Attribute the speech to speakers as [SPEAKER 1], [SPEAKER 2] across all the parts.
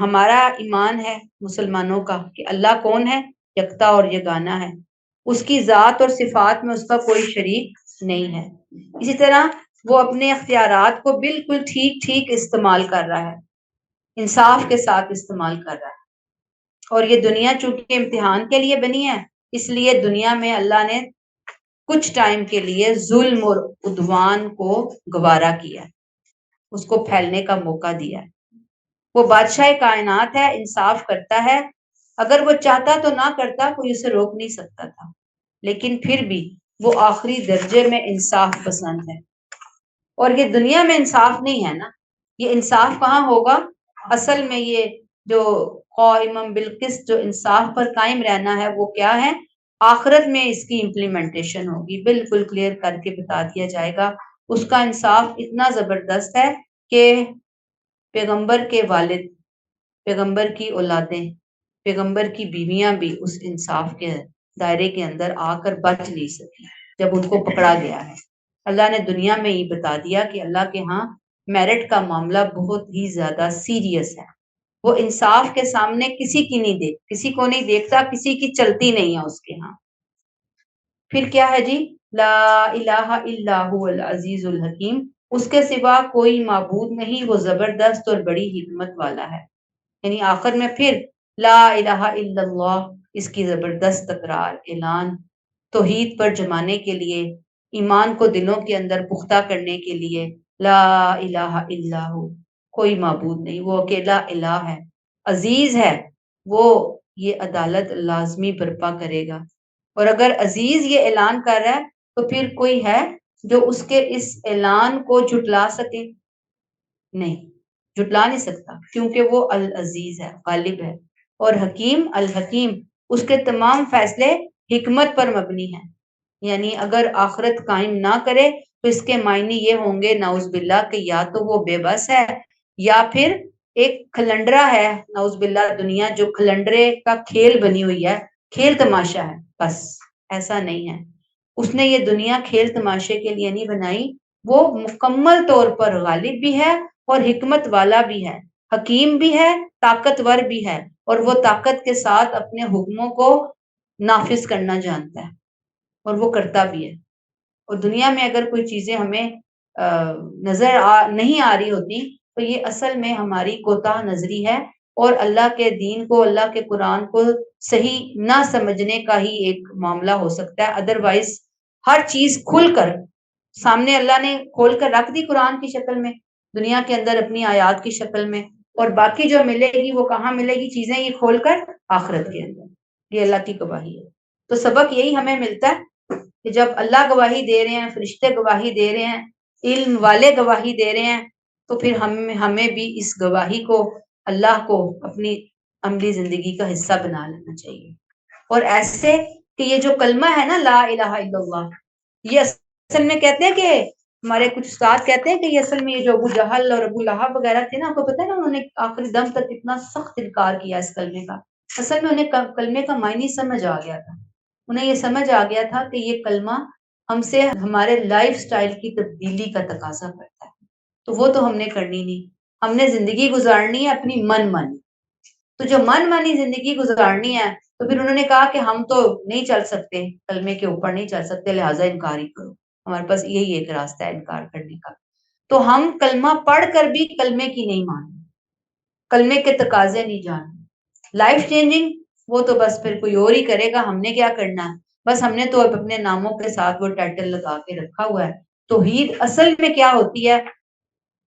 [SPEAKER 1] ہمارا ایمان ہے مسلمانوں کا کہ اللہ کون ہے؟ یکتا اور یگانہ ہے، اس کی ذات اور صفات میں اس کا کوئی شریک نہیں ہے۔ اسی طرح وہ اپنے اختیارات کو بالکل ٹھیک ٹھیک استعمال کر رہا ہے، انصاف کے ساتھ استعمال کر رہا ہے۔ اور یہ دنیا چونکہ امتحان کے لیے بنی ہے، اس لیے دنیا میں اللہ نے کچھ ٹائم کے لیے ظلم اور عدوان کو گوارا کیا ہے، اس کو پھیلنے کا موقع دیا ہے۔ وہ بادشاہ کائنات ہے، انصاف کرتا ہے، اگر وہ چاہتا تو نہ کرتا، کوئی اسے روک نہیں سکتا تھا، لیکن پھر بھی وہ آخری درجے میں انصاف پسند ہے۔ اور یہ دنیا میں انصاف نہیں ہے نا، یہ انصاف کہاں ہوگا؟ اصل میں یہ جو قائم بالقسط، جو انصاف پر قائم رہنا ہے، وہ کیا ہے؟ آخرت میں اس کی امپلیمنٹیشن ہوگی، بالکل کلیئر کر کے بتا دیا جائے گا۔ اس کا انصاف اتنا زبردست ہے کہ پیغمبر کے والد، پیغمبر کی اولادیں، پیغمبر کی بیویاں بھی اس انصاف کے دائرے کے اندر آ کر بچ نہیں سکی جب ان کو پکڑا گیا ہے۔ اللہ نے دنیا میں یہ بتا دیا کہ اللہ کے ہاں میرٹ کا معاملہ بہت ہی زیادہ سیریس ہے، وہ انصاف کے سامنے کسی کی نہیں دیکھ، کسی کو نہیں دیکھتا، کسی کی چلتی نہیں ہے اس کے ہاں۔ پھر کیا ہے جی؟ لا الہ الا هو العزیز الحکیم، اس کے سوا کوئی معبود نہیں، وہ زبردست اور بڑی حکمت والا ہے۔ یعنی آخر میں پھر لا الہ الا اللہ، اس کی زبردست تکرار، اعلان توحید پر جمانے کے لیے، ایمان کو دلوں کے اندر پختہ کرنے کے لیے۔ لا الہ الا ہو، کوئی معبود نہیں، وہ اکیلا الہ ہے، عزیز ہے، وہ یہ عدالت لازمی برپا کرے گا۔ اور اگر عزیز یہ اعلان کر رہا ہے تو پھر کوئی ہے جو اس کے اس اعلان کو جھٹلا سکے؟ نہیں، جھٹلا نہیں سکتا، کیونکہ وہ العزیز ہے، غالب ہے۔ اور حکیم، الحکیم، اس کے تمام فیصلے حکمت پر مبنی ہیں۔ یعنی اگر آخرت قائم نہ کرے تو اس کے معنی یہ ہوں گے نعوذ باللہ کہ یا تو وہ بے بس ہے، یا پھر ایک کھلنڈرا ہے، نعوذ باللہ دنیا جو کھلنڈرے کا کھیل بنی ہوئی ہے، کھیل تماشا ہے، بس ایسا نہیں ہے۔ اس نے یہ دنیا کھیل تماشے کے لیے نہیں بنائی، وہ مکمل طور پر غالب بھی ہے اور حکمت والا بھی ہے، حکیم بھی ہے، طاقتور بھی ہے، اور وہ طاقت کے ساتھ اپنے حکموں کو نافذ کرنا جانتا ہے، اور وہ کرتا بھی ہے۔ اور دنیا میں اگر کوئی چیزیں ہمیں نہیں آ رہی ہوتی تو یہ اصل میں ہماری کوتاہ نظری ہے، اور اللہ کے دین کو، اللہ کے قرآن کو صحیح نہ سمجھنے کا ہی ایک معاملہ ہو سکتا ہے۔ ادروائز ہر چیز کھل کر سامنے اللہ نے کھول کر رکھ دی قرآن کی شکل میں، دنیا کے اندر اپنی آیات کی شکل میں، اور باقی جو ملے گی وہ کہاں ملے گی چیزیں؟ یہ کھول کر آخرت کے اندر۔ یہ اللہ کی گواہی ہے۔ تو سبق یہی ہمیں ملتا ہے کہ جب اللہ گواہی دے رہے ہیں، فرشتے گواہی دے رہے ہیں، علم والے گواہی دے رہے ہیں، تو پھر ہمیں بھی اس گواہی کو، اللہ کو اپنی عملی زندگی کا حصہ بنا لینا چاہیے۔ اور ایسے کہ یہ جو کلمہ ہے نا، لا الہ الا اللہ، یہ اصل میں کہتے ہیں کہ ہمارے کچھ استاد کہتے ہیں کہ یہ اصل میں یہ جو ابو جہل اور ابو لہب وغیرہ تھے نا، آپ کو پتہ ہے نا انہوں نے آخری دم تک اتنا سخت انکار کیا اس کلمے کا، اصل میں انہیں کلمے کا معنی سمجھ آ گیا تھا، انہیں یہ سمجھ آ گیا تھا کہ یہ کلمہ ہم سے ہمارے لائف سٹائل کی تبدیلی کا تقاضا کرتا ہے، تو وہ تو ہم نے کرنی نہیں، ہم نے زندگی گزارنی ہے اپنی من مانی۔ تو جو من مانی زندگی گزارنی ہے، تو پھر انہوں نے کہا کہ ہم تو نہیں چل سکتے، کلمے کے اوپر نہیں چل سکتے، لہٰذا انکار ہی کرو، ہمارے پاس یہی ایک راستہ ہے انکار کرنے کا۔ تو ہم کلمہ پڑھ کر بھی کلمے کی نہیں مانتے، کلمے کے تقاضے نہیں جانتے، لائف چینجنگ وہ تو بس پھر کوئی اور ہی کرے گا، ہم نے کیا کرنا ہے؟ بس ہم نے تو اپنے ناموں کے ساتھ وہ ٹائٹل لگا کے رکھا ہوا ہے۔ توحید اصل میں کیا ہوتی ہے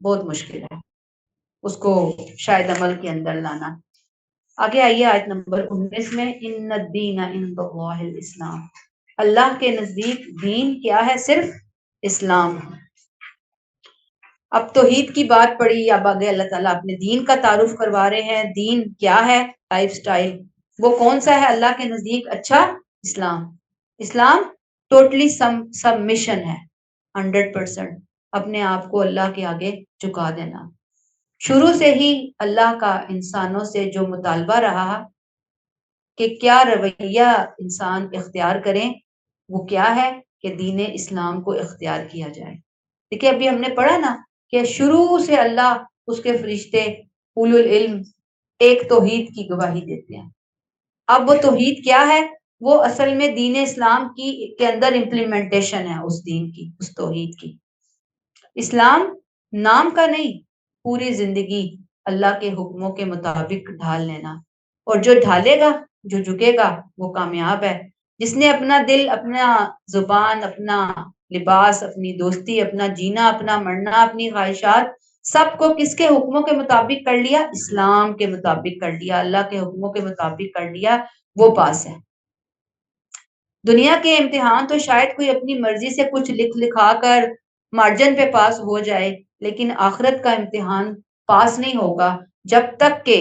[SPEAKER 1] بہت مشکل ہے اس کو شاید عمل کے اندر لانا۔ آگے آئیے آیت نمبر 19 میں، ان الدین عند اللہ الاسلام، اللہ کے نزدیک دین کیا ہے؟ صرف اسلام۔ اب توحید کی بات پڑی، اب آگے اللہ تعالیٰ اپنے دین کا تعارف کروا رہے ہیں۔ دین کیا ہے؟ لائف سٹائل وہ کون سا ہے اللہ کے نزدیک؟ اچھا، اسلام۔ اسلام ٹوٹلی سبمیشن ہے، 100% اپنے آپ کو اللہ کے آگے جھکا دینا۔ شروع سے ہی اللہ کا انسانوں سے جو مطالبہ رہا کہ کیا رویہ انسان اختیار کریں، وہ کیا ہے کہ دین اسلام کو اختیار کیا جائے۔ دیکھیں ابھی ہم نے پڑھا نا کہ شروع سے اللہ، اس کے فرشتے، اولو العلم، ایک توحید کی گواہی دیتے ہیں۔ اب وہ توحید کیا ہے؟ وہ اصل میں دین اسلام کی کے اندر امپلیمنٹیشن ہے اس دین کی، اس توحید کی۔ اسلام نام کا نہیں، پوری زندگی اللہ کے حکموں کے مطابق ڈھال لینا، اور جو ڈھالے گا، جو جھکے گا، وہ کامیاب ہے۔ جس نے اپنا دل، اپنا زبان، اپنا لباس، اپنی دوستی، اپنا جینا، اپنا مرنا، اپنی خواہشات، سب کو کس کے حکموں کے مطابق کر لیا؟ اسلام کے مطابق کر لیا، اللہ کے حکموں کے مطابق کر لیا، وہ پاس ہے۔ دنیا کے امتحان تو شاید کوئی اپنی مرضی سے کچھ لکھ لکھا کر مارجن پہ پاس ہو جائے، لیکن آخرت کا امتحان پاس نہیں ہوگا جب تک کہ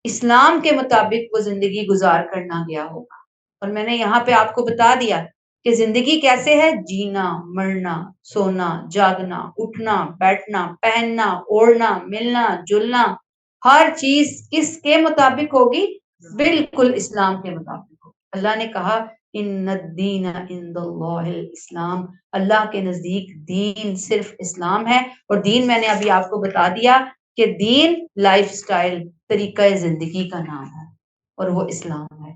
[SPEAKER 1] اسلام کے مطابق وہ زندگی گزار کر نہ گیا ہوگا۔ اور میں نے یہاں پہ آپ کو بتا دیا کہ زندگی کیسے ہے؟ جینا، مرنا، سونا، جاگنا، اٹھنا، بیٹھنا، پہننا، اوڑھنا، ملنا، جلنا، ہر چیز کس کے مطابق ہوگی؟ بالکل اسلام کے مطابق ہوگی۔ اللہ نے کہا ان الدین عند اللہ الاسلام، اللہ کے نزدیک دین صرف اسلام ہے۔ اور دین میں نے ابھی آپ کو بتا دیا کہ دین لائف سٹائل، طریقہ زندگی کا نام ہے، اور وہ اسلام ہے۔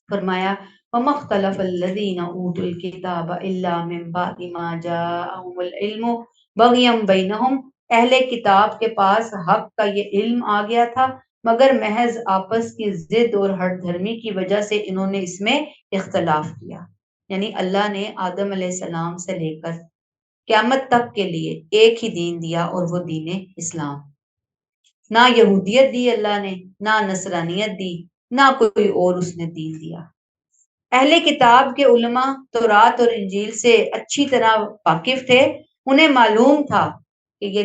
[SPEAKER 1] فرمایا وَمَا اخْتَلَفَ الَّذِينَ أُوتُوا الْكِتَابَ إِلَّا مِن بَعْدِ مَا جَاءَهُمُ الْعِلْمُ بَغْيًا بَيْنَهُمْ، اہل کتاب کے پاس حق کا یہ علم آ گیا تھا، مگر محض آپس کی ضد اور ہٹ دھرمی کی وجہ سے انہوں نے اس میں اختلاف کیا۔ یعنی اللہ نے آدم علیہ السلام سے لے کر قیامت تک کے لیے ایک ہی دین دیا، اور وہ دین اسلام۔ نہ یہودیت دی اللہ نے، نہ نصرانیت دی، نہ کوئی اور اس نے دین دیا۔ اہل کتاب کے علماء تورات اور انجیل سے اچھی طرح واقف تھے، انہیں معلوم تھا کہ یہ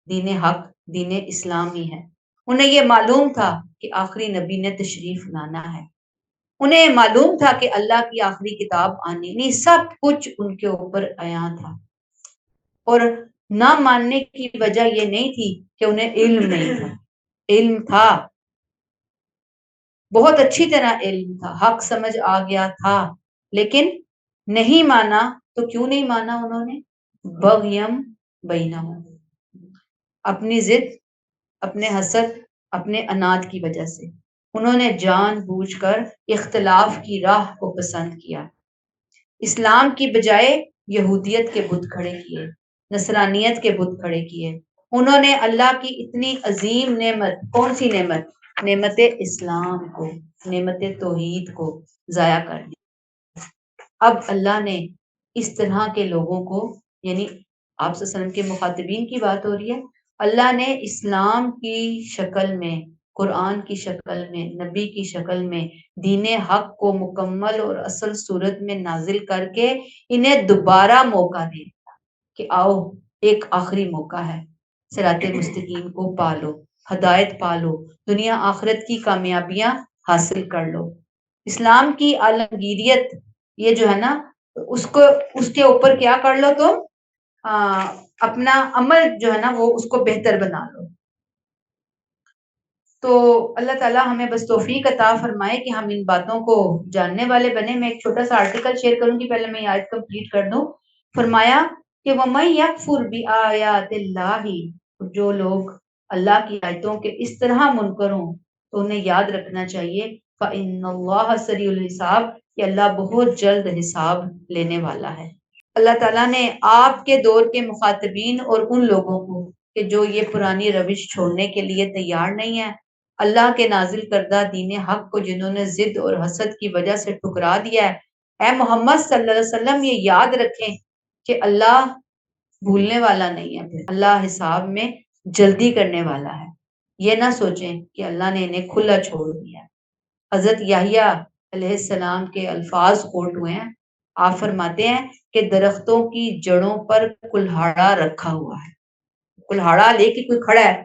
[SPEAKER 1] دین حق، دین اسلام ہی ہے۔ انہیں یہ معلوم تھا کہ آخری نبی نے تشریف لانا ہے، انہیں معلوم تھا کہ اللہ کی آخری کتاب آنی، نہیں، سب کچھ ان کے اوپر عیاں تھا۔ اور نہ ماننے کی وجہ یہ نہیں تھی کہ انہیں علم نہیں تھا، علم تھا، بہت اچھی طرح علم تھا، حق سمجھ آ گیا تھا، لیکن نہیں مانا۔ تو کیوں نہیں مانا انہوں نے؟ بغیم بینہم، اپنی ضد، اپنے حسد، اپنے اناد کی وجہ سے انہوں نے جان بوجھ کر اختلاف کی راہ کو پسند کیا، اسلام کی بجائے یہودیت کے بت کھڑے کیے، نصرانیت کے بت کھڑے کیے۔ انہوں نے اللہ کی اتنی عظیم نعمت، کون سی نعمت؟ نعمت اسلام کو، نعمت توحید کو ضائع کر دیا۔ اب اللہ نے اس طرح کے لوگوں کو، یعنی آپ صلی اللہ علیہ وسلم کے مخاطبین کی بات ہو رہی ہے، اللہ نے اسلام کی شکل میں، قرآن کی شکل میں، نبی کی شکل میں دین حق کو مکمل اور اصل صورت میں نازل کر کے انہیں دوبارہ موقع دے دیا کہ آؤ، ایک آخری موقع ہے، صراط مستقیم کو پالو، ہدایت پالو، دنیا آخرت کی کامیابیاں حاصل کر لو۔ اسلام کی عالمگیریت یہ جو ہے نا، اس کے اوپر کیا کر لو تم؟ اپنا عمل جو ہے نا وہ اس کو بہتر بنا لو۔ تو اللہ تعالیٰ ہمیں بس توفیق عطا فرمائے کہ ہم ان باتوں کو جاننے والے بنے۔ میں ایک چھوٹا سا آرٹیکل شیئر کروں گی، پہلے میں یہ آیت کمپلیٹ کر دوں۔ فرمایا کہ وَمَن يَكْفُرْ بِآيَاتِ اللَّهِ، جو لوگ اللہ کی آیتوں کے اس طرح منکر ہوں تو انہیں یاد رکھنا چاہیے فَإِنَّ اللَّهَ سَرِيعُ الْحِسَابِ، کہ اللہ بہت جلد حساب لینے والا ہے۔ اللہ تعالیٰ نے آپ کے دور کے مخاطبین اور ان لوگوں کو کہ جو یہ پرانی روش چھوڑنے کے لیے تیار نہیں ہے، اللہ کے نازل کردہ دین حق کو جنہوں نے ضد اور حسد کی وجہ سے ٹھکرا دیا ہے، اے محمد صلی اللہ علیہ وسلم یہ یاد رکھیں کہ اللہ بھولنے والا نہیں ہے، پھر اللہ حساب میں جلدی کرنے والا ہے۔ یہ نہ سوچیں کہ اللہ نے انہیں کھلا چھوڑ دیا۔ حضرت یحییٰ علیہ السلام کے الفاظ کوٹ ہوئے ہیں، آپ فرماتے ہیں کہ درختوں کی جڑوں پر کلہاڑا رکھا ہوا ہے۔ کلہاڑا لے کے کوئی کھڑا ہے،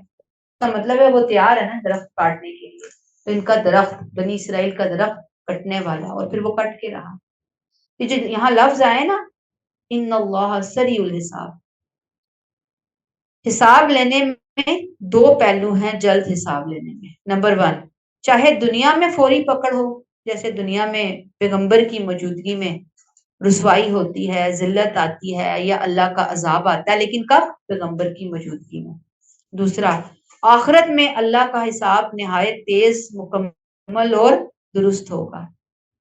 [SPEAKER 1] کا مطلب ہے وہ تیار ہے نا درخت کاٹنے کے لیے۔ تو ان کا درخت، بنی اسرائیل کا درخت کٹنے والا، اور پھر وہ کٹ کے رہا۔ یہ جو یہاں لفظ آئے نا ان اللہ سریع الحساب، حساب لینے میں دو پہلو ہیں جلد حساب لینے میں۔ نمبر 1، چاہے دنیا میں فوری پکڑ ہو، جیسے دنیا میں پیغمبر کی موجودگی میں رسوائی ہوتی ہے، ذلت آتی ہے، یا اللہ کا عذاب آتا ہے، لیکن کب؟ پیغمبر کی موجودگی میں۔ دوسرا، آخرت میں اللہ کا حساب نہایت تیز، مکمل اور درست ہوگا۔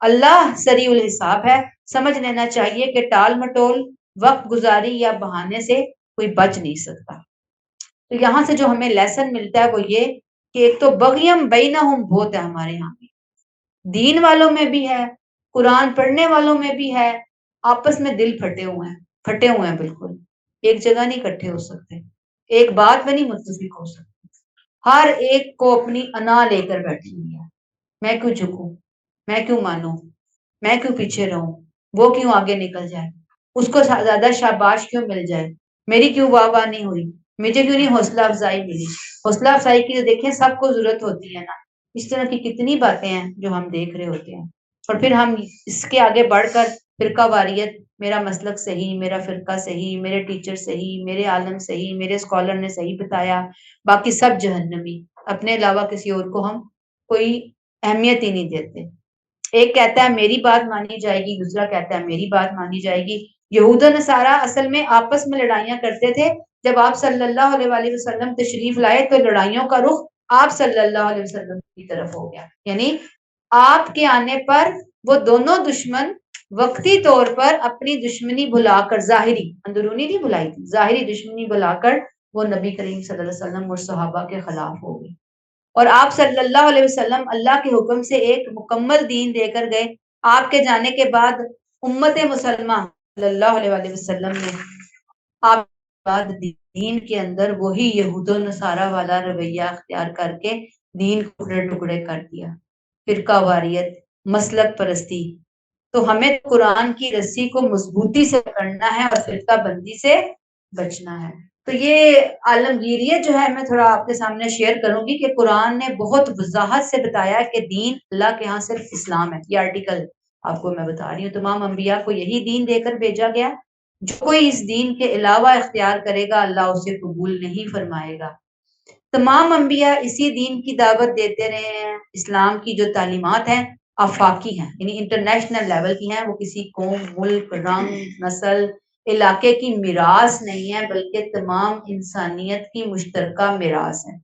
[SPEAKER 1] اللہ سریع الحساب ہے، سمجھ لینا چاہیے کہ ٹال مٹول، وقت گزاری یا بہانے سے کوئی بچ نہیں سکتا۔ تو یہاں سے جو ہمیں لیسن ملتا ہے وہ یہ کہ ایک تو بغیم بینہم بہت ہے ہمارے یہاں بھی، دین والوں میں بھی ہے، قرآن پڑھنے والوں میں بھی ہے، آپس میں دل پھٹے ہوئے ہیں بالکل، ایک جگہ نہیں اکٹھے ہو سکتے، ایک بات میں نہیں متفق ہو سکتے، ہر ایک کو اپنی انا لے کر بیٹھی ہوئی ہے، میں کیوں جھکوں، میں کیوں مانوں، میں کیوں پیچھے رہوں، وہ کیوں آگے نکل جائے، اس کو زیادہ شاباش کیوں مل جائے، میری کیوں واہ واہ نہیں ہوئی، مجھے کیوں نہیں حوصلہ افزائی ملی۔ حوصلہ افزائی کی تو دیکھیں سب کو ضرورت ہوتی ہے نا، اس طرح کی کتنی باتیں ہیں جو ہم دیکھ رہے ہوتے ہیں، اور پھر ہم اس کے آگے بڑھ کر فرقہ واریت، میرا مسلک صحیح، میرا فرقہ صحیح، میرے ٹیچر صحیح، میرے عالم صحیح، میرے اسکالر نے صحیح بتایا، باقی سب جہنمی، اپنے علاوہ کسی اور کو ہم کوئی اہمیت ہی نہیں دیتے۔ ایک کہتا ہے میری بات مانی جائے گی، دوسرا کہتا ہے میری بات مانی جائے گی۔ یہود و نصارہ اصل میں آپس میں لڑائیاں کرتے تھے، جب آپ صلی اللہ علیہ وآلہ وسلم تشریف لائے تو لڑائیوں کا رخ آپ صلی اللہ علیہ وسلم کی طرف ہو گیا، یعنی آپ کے آنے پر وہ دونوں دشمن وقتی طور پر اپنی دشمنی بھلا کر، ظاہری اندرونی نہیں بھلائی تھی، ظاہری دشمنی بھلا کر وہ نبی کریم صلی اللہ علیہ وسلم اور صحابہ کے خلاف ہو گئی، اور آپ صلی اللہ علیہ وسلم اللہ کے حکم سے ایک مکمل دین دے کر گئے۔ آپ کے جانے کے بعد امت مسلمہ صلی اللہ علیہ وآلہ وسلم نے آپ کے بعد دین کے اندر وہی یہود و نصارہ والا رویہ اختیار کر کے دین کو ٹکڑے ٹکڑے کر دیا، فرقہ واریت، مسلک پرستی۔ تو ہمیں قرآن کی رسی کو مضبوطی سے پکڑنا ہے اور فرقہ بندی سے بچنا ہے۔ تو یہ عالمگیریت جو ہے میں تھوڑا آپ کے سامنے شیئر کروں گی کہ قرآن نے بہت وضاحت سے بتایا کہ دین اللہ کے ہاں صرف اسلام ہے۔ یہ آرٹیکل آپ کو میں بتا رہی ہوں، تمام انبیاء کو یہی دین دے کر بھیجا گیا، جو کوئی اس دین کے علاوہ اختیار کرے گا اللہ اسے قبول نہیں فرمائے گا۔ تمام انبیاء اسی دین کی دعوت دیتے رہے ہیں۔ اسلام کی جو تعلیمات ہیں آفاقی ہیں، یعنی انٹرنیشنل لیول کی ہیں، وہ کسی قوم، ملک، رنگ، نسل، علاقے کی میراث نہیں ہے، بلکہ تمام انسانیت کی مشترکہ میراث ہے۔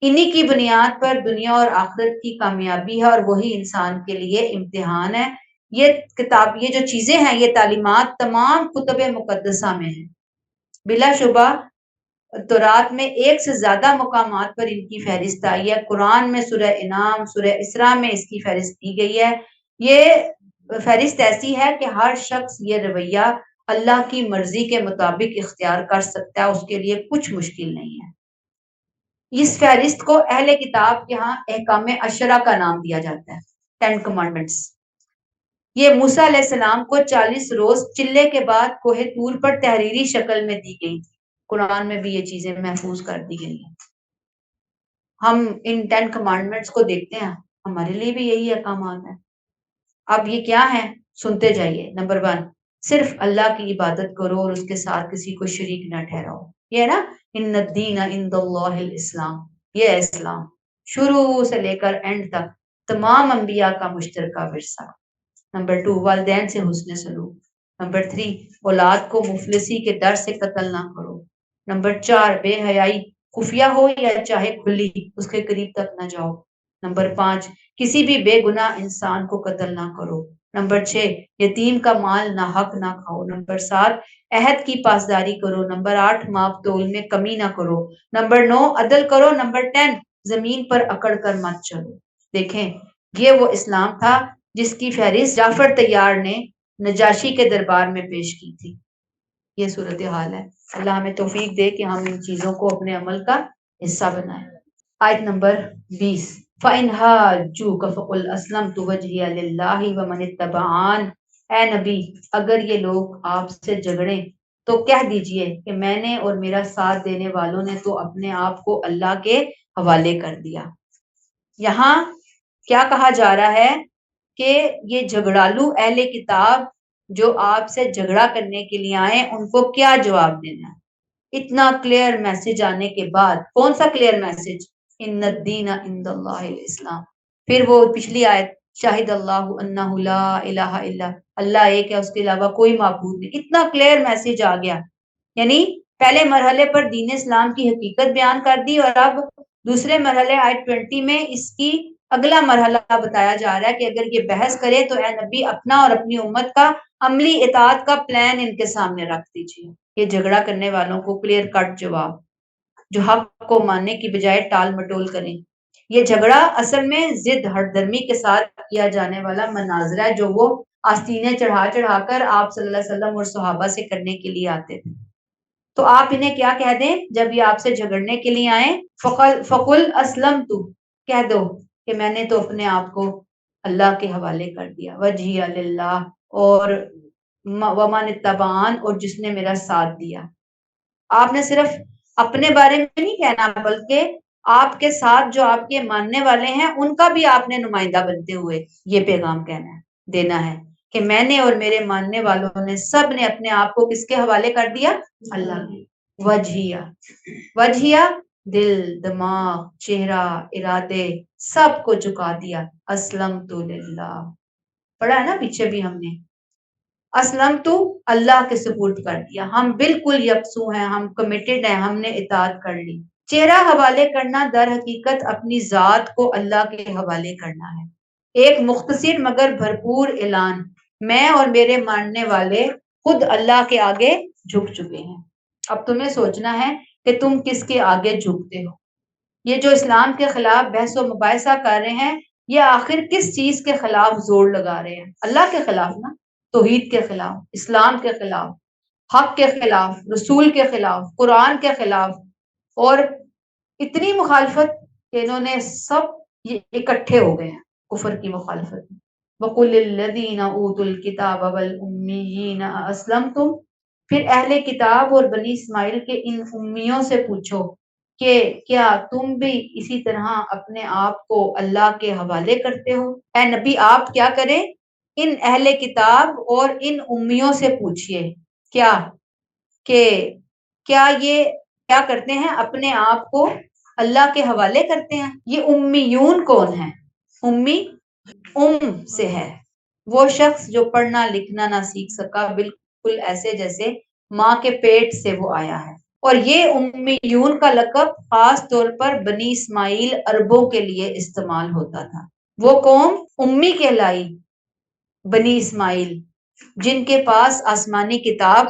[SPEAKER 1] انہی کی بنیاد پر دنیا اور آخرت کی کامیابی ہے، اور وہی انسان کے لیے امتحان ہے۔ یہ کتاب، یہ جو چیزیں ہیں، یہ تعلیمات تمام کتب مقدسہ میں ہیں، بلا شبہ تورات میں ایک سے زیادہ مقامات پر ان کی فہرست آئی ہے، قرآن میں سورہ انعام، سورہ اسراء میں اس کی فہرست دی گئی ہے۔ یہ فہرست ایسی ہے کہ ہر شخص یہ رویہ اللہ کی مرضی کے مطابق اختیار کر سکتا ہے، اس کے لیے کچھ مشکل نہیں ہے۔ اس فہرست کو اہل کتاب کے ہاں احکام عشرہ کا نام دیا جاتا ہے، 10 کمانڈمنٹس۔ یہ موسیٰ علیہ السلام کو 40 روز چلے کے بعد کوہ طور پر تحریری شکل میں دی گئی تھی۔ قرآن میں بھی یہ چیزیں محفوظ کر دی گئی ہیں۔ ہم ان 10 کمانڈمنٹس کو دیکھتے ہیں، ہمارے لیے بھی یہی احکامات ہیں۔ اب یہ کیا ہے، سنتے جائیے۔ نمبر 1، صرف اللہ کی عبادت کرو اور اس کے ساتھ کسی کو شریک نہ ٹھہراؤ۔ یہ ہے نا، ان الدین عند اللہ الاسلام، یہ ہے اسلام، شروع سے لے کر اینڈ تک تمام انبیاء کا مشترکہ ورثہ۔ نمبر 2، والدین سے حسن سلوک۔ نمبر 3، اولاد کو مفلسی کے ڈر سے قتل نہ کرو۔ نمبر 4، بے حیائی خفیہ ہو یا چاہے کھلی، اس کے قریب تک نہ جاؤ۔ نمبر 5، کسی بھی بے گناہ انسان کو قتل نہ کرو۔ نمبر 6، یتیم کا مال ناحق نہ کھاؤ۔ نمبر 7، عہد کی پاسداری کرو۔ نمبر 8، ماپ تول میں کمی نہ کرو۔ نمبر 9، عدل کرو۔ نمبر 10، زمین پر اکڑ کر مت چلو۔ دیکھیں، یہ وہ اسلام تھا جس کی فہرست جعفر طیار نے نجاشی کے دربار میں پیش کی تھی۔ یہ صورتحال ہے۔ اللہ ہمیں توفیق دے کہ ہم ان چیزوں کو اپنے عمل کا حصہ بنائیں۔ آیت نمبر 20، فَإِنْ حَاجُّوكَ فَقُلْ أَسْلَمْتُ وَجْهِيَ لِلَّهِ وَمَنِ اتَّبَعَنِ۔ اے نبی، اگر یہ لوگ آپ سے جھگڑیں تو کہہ دیجئے کہ میں نے اور میرا ساتھ دینے والوں نے تو اپنے آپ کو اللہ کے حوالے کر دیا۔ یہاں کیا کہا جا رہا ہے کہ یہ جھگڑالو اہل کتاب جو آپ سے جھگڑا کرنے کے لیے آئے، ان کو کیا جواب دینا ہے؟ اتنا کلیئر میسج آنے کے بعد، کون سا کلیئر میسج؟ ان الدین عند اللہ الاسلام۔ پھر وہ پچھلی آیت، شاہد اللہ انہ لا الہ الا، اللہ ایک ہے، اس کے علاوہ کوئی معبود نہیں۔ اتنا کلیئر میسج آ گیا، یعنی پہلے مرحلے پر دین اسلام کی حقیقت بیان کر دی، اور اب دوسرے مرحلے آیت 20 میں اس کی اگلا مرحلہ بتایا جا رہا ہے کہ اگر یہ بحث کرے تو اے نبی اپنا اور اپنی امت کا عملی اطاعت کا پلان ان کے سامنے رکھ دیجیے۔ یہ جھگڑا کرنے والوں کو کلیئر کٹ جواب، جو حق کو ماننے کی بجائے ٹال مٹول کریں۔ یہ جھگڑا اصل میں ضد ہٹ درمی کے ساتھ کیا جانے والا مناظرہ ہے، جو وہ آستینیں چڑھا چڑھا کر آپ صلی اللہ علیہ وسلم اور صحابہ سے کرنے کے لیے آتے تھے۔ تو آپ انہیں کیا کہہ دیں جب یہ آپ سے جھگڑنے کے لیے آئیں؟ فقل اسلم تو، کہہ دو کہ میں نے تو اپنے آپ کو اللہ کے حوالے کر دیا، وجہی اللہ، اور ومن اتبعان، اور جس نے میرا ساتھ دیا۔ آپ نے صرف اپنے بارے میں نہیں کہنا، بلکہ آپ کے ساتھ جو آپ کے ماننے والے ہیں ان کا بھی آپ نے نمائندہ بنتے ہوئے یہ پیغام کہنا ہے، دینا ہے کہ میں نے اور میرے ماننے والوں نے سب نے اپنے آپ کو کس کے حوالے کر دیا؟ اللہ کے۔ وجہیہ، وجہیہ دل، دماغ، چہرہ، ارادے سب کو جھکا دیا۔ اسلمت للہ، پڑھا ہے نا پیچھے بھی ہم نے، اسلم تو اللہ کے سپورٹ کر دیا، ہم بالکل یکسو ہیں، ہم کمیٹڈ ہیں، ہم نے اطاعت کر لی۔ چہرہ حوالے کرنا در حقیقت اپنی ذات کو اللہ کے حوالے کرنا ہے۔ ایک مختصر مگر بھرپور اعلان، میں اور میرے ماننے والے خود اللہ کے آگے جھک چکے ہیں۔ اب تمہیں سوچنا ہے کہ تم کس کے آگے جھکتے ہو۔ یہ جو اسلام کے خلاف بحث و مباحثہ کر رہے ہیں، یہ آخر کس چیز کے خلاف زور لگا رہے ہیں؟ اللہ کے خلاف نا، توحید کے خلاف، اسلام کے خلاف، حق کے خلاف، رسول کے خلاف، قرآن کے خلاف، اور اتنی مخالفت کہ انہوں نے سب یہ اکٹھے ہو گئے ہیں کفر کی مخالفت میں۔ وَقُلِ الَّذِينَ أُوتُوا الْكِتَابَ وَالْأُمِّيِّينَ أَسْلَمْتُمْ، پھر اہل کتاب اور بنی اسماعیل کے ان امیوں سے پوچھو کہ کیا تم بھی اسی طرح اپنے آپ کو اللہ کے حوالے کرتے ہو؟ اے نبی آپ کیا کریں؟ ان اہل کتاب اور ان امیوں سے پوچھئے کیا کہ کیا یہ کیا کرتے ہیں؟ اپنے آپ کو اللہ کے حوالے کرتے ہیں۔ یہ امیون کون ہیں؟ امی سے ہے وہ شخص جو پڑھنا لکھنا نہ سیکھ سکا، بالکل ایسے جیسے ماں کے پیٹ سے وہ آیا ہے۔ اور یہ امیون کا لقب خاص طور پر بنی اسماعیل عربوں کے لیے استعمال ہوتا تھا۔ وہ قوم امی کہلائی، بنی اسماعیل، جن کے پاس آسمانی کتاب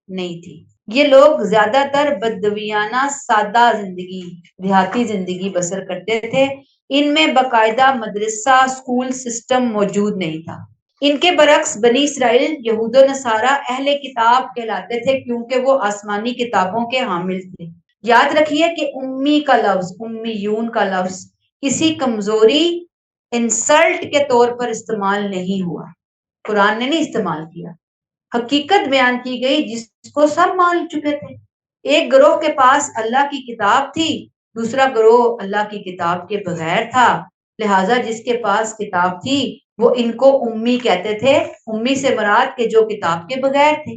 [SPEAKER 1] نہیں تھی۔ یہ لوگ زیادہ تر بدویانہ سادہ زندگی، دیہاتی زندگی بسر کرتے تھے۔ ان میں باقاعدہ مدرسہ اسکول سسٹم موجود نہیں تھا۔ ان کے برعکس بنی اسرائیل یہود و نصارہ اہل کتاب کہلاتے تھے، کیونکہ وہ آسمانی کتابوں کے حامل تھے۔ یاد رکھیے کہ امی کا لفظ، امیون کا لفظ کسی کمزوری انسلٹ کے طور پر استعمال نہیں ہوا، قرآن نے نہیں استعمال کیا، حقیقت بیان کی گئی جس کو سب مان چکے تھے۔ ایک گروہ کے پاس اللہ کی کتاب تھی، دوسرا گروہ اللہ کی کتاب کے بغیر تھا، لہٰذا جس کے پاس کتاب تھی وہ ان کو امی کہتے تھے۔ امی سے مراد کہ جو کتاب کے بغیر تھے۔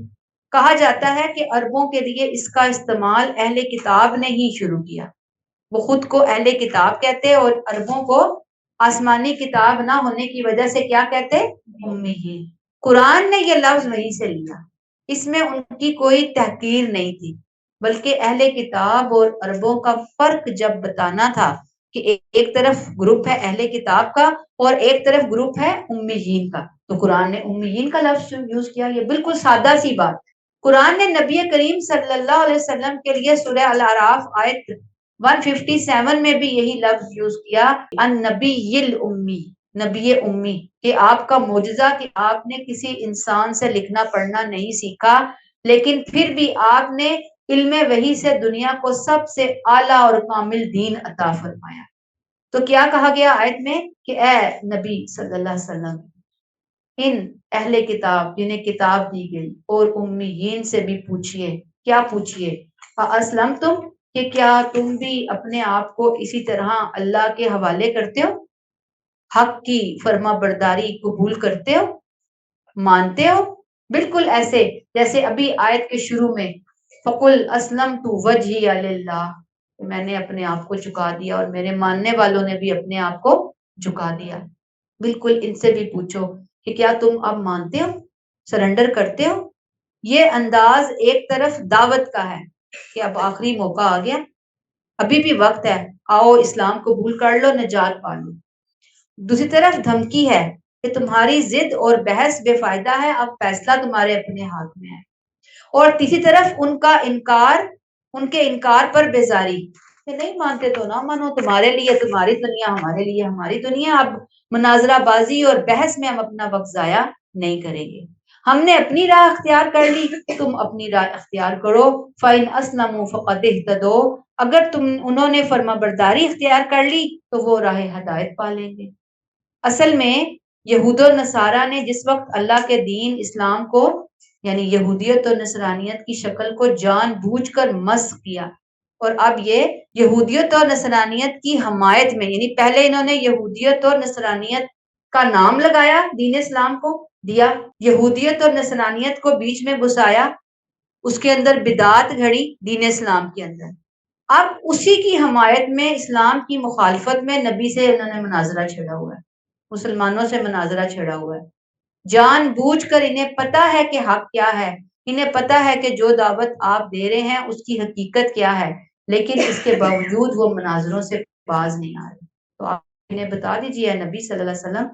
[SPEAKER 1] کہا جاتا ہے کہ عربوں کے لیے اس کا استعمال اہل کتاب نے ہی شروع کیا، وہ خود کو اہل کتاب کہتے اور عربوں کو آسمانی کتاب نہ ہونے کی وجہ سے کیا کہتے؟ امی ہی۔ قرآن نے یہ لفظ وہیں سے لیا، اس میں ان کی کوئی تحقیر نہیں تھی، بلکہ اہل کتاب اور عربوں کا فرق جب بتانا تھا کہ ایک طرف گروپ ہے اہل کتاب کا اور ایک طرف گروپ ہے امیین کا، تو قرآن نے امیین کا لفظ یوز کیا۔ یہ بالکل سادہ سی بات۔ قرآن نے نبی کریم صلی اللہ علیہ وسلم کے لیے سورہ الاعراف آیت 157 میں بھی یہی لفظ یوز کیا، النبی الامی، نبی امی، کہ آپ کا معجزہ کہ آپ نے کسی انسان سے لکھنا پڑھنا نہیں سیکھا، لیکن پھر بھی آپ نے علم وحی سے دنیا کو سب سے اعلیٰ اور کامل دین عطا فرمایا۔ تو کیا کہا گیا آیت میں کہ اے نبی صلی اللہ علیہ وسلم، ان اہل کتاب جنہیں کتاب دی گئی اور امیین سے بھی پوچھئے، کیا پوچھئے؟ اسلم تم، کہ کیا تم بھی اپنے آپ کو اسی طرح اللہ کے حوالے کرتے ہو، حق کی فرما برداری قبول کرتے ہو، مانتے ہو؟ بالکل ایسے جیسے ابھی آیت کے شروع میں فَقُلْ أَسْلَمْتُ وَجْهِيَ لِلَّهِ، میں نے اپنے آپ کو جھکا دیا اور میرے ماننے والوں نے بھی اپنے آپ کو جھکا دیا۔ بالکل ان سے بھی پوچھو کہ کیا تم اب مانتے ہو، سرنڈر کرتے ہو؟ یہ انداز ایک طرف دعوت کا ہے کہ اب آخری موقع آ گیا، ابھی بھی وقت ہے، آؤ اسلام قبول کر لو، نجات پا لو۔ دوسری طرف دھمکی ہے کہ تمہاری ضد اور بحث بے فائدہ ہے، اب فیصلہ تمہارے اپنے ہاتھ میں ہے۔ اور تیسری طرف ان کے انکار پر بیزاری کہ نہیں مانتے تو نہ مانو، تمہارے لیے تمہاری دنیا، ہمارے لیے ہماری دنیا، اب مناظرہ بازی اور بحث میں ہم اپنا وقت ضائع نہیں کریں گے، ہم نے اپنی راہ اختیار کر لی، تم اپنی راہ اختیار کرو۔ فَإِنْ أَسْلَمُوا فَقَدِ اهْتَدَوْا، اگر انہوں نے فرما برداری اختیار کر لی تو وہ راہ ہدایت پا لیں گے۔ اصل میں یہود و نصارہ نے جس وقت اللہ کے دین اسلام کو یعنی یہودیت اور نصرانیت کی شکل کو جان بوجھ کر مسخ کیا، اور اب یہ یہودیت اور نصرانیت کی حمایت میں، یعنی پہلے انہوں نے یہودیت اور نصرانیت کا نام لگایا، دین اسلام کو دیا، یہودیت اور نصرانیت کو بیچ میں گھسایا، اس کے اندر بدعات گھڑی دین اسلام کے اندر، اب اسی کی حمایت میں اسلام کی مخالفت میں نبی سے انہوں نے مناظرہ چھیڑا ہوا ہے، مسلمانوں سے مناظرہ چھیڑا ہوا ہے، جان بوجھ کر، انہیں پتا ہے کہ حق کیا ہے، انہیں پتا ہے کہ جو دعوت آپ دے رہے ہیں اس کی حقیقت کیا ہے، لیکن اس کے باوجود وہ مناظروں سے باز نہیں آ رہے۔ تو آپ انہیں بتا دیجیے نبی صلی اللہ علیہ وسلم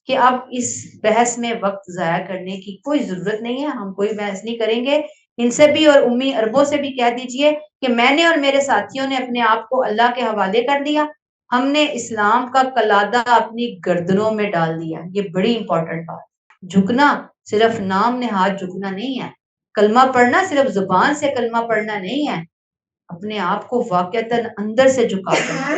[SPEAKER 1] کہ اب اس بحث میں وقت ضائع کرنے کی کوئی ضرورت نہیں ہے، ہم کوئی بحث نہیں کریں گے، ان سے بھی اور امی اربوں سے بھی کہہ دیجیے کہ میں نے اور میرے ساتھیوں نے اپنے آپ کو اللہ کے حوالے کر دیا، ہم نے اسلام کا قلادہ اپنی گردنوں میں ڈال دیا۔ یہ بڑی امپورٹنٹ بات، جھکنا صرف نام نہاد جھکنا نہیں ہے، کلمہ پڑھنا صرف زبان سے کلمہ پڑھنا نہیں ہے، اپنے آپ کو واقعتاً اندر سے جھکا کرنا۔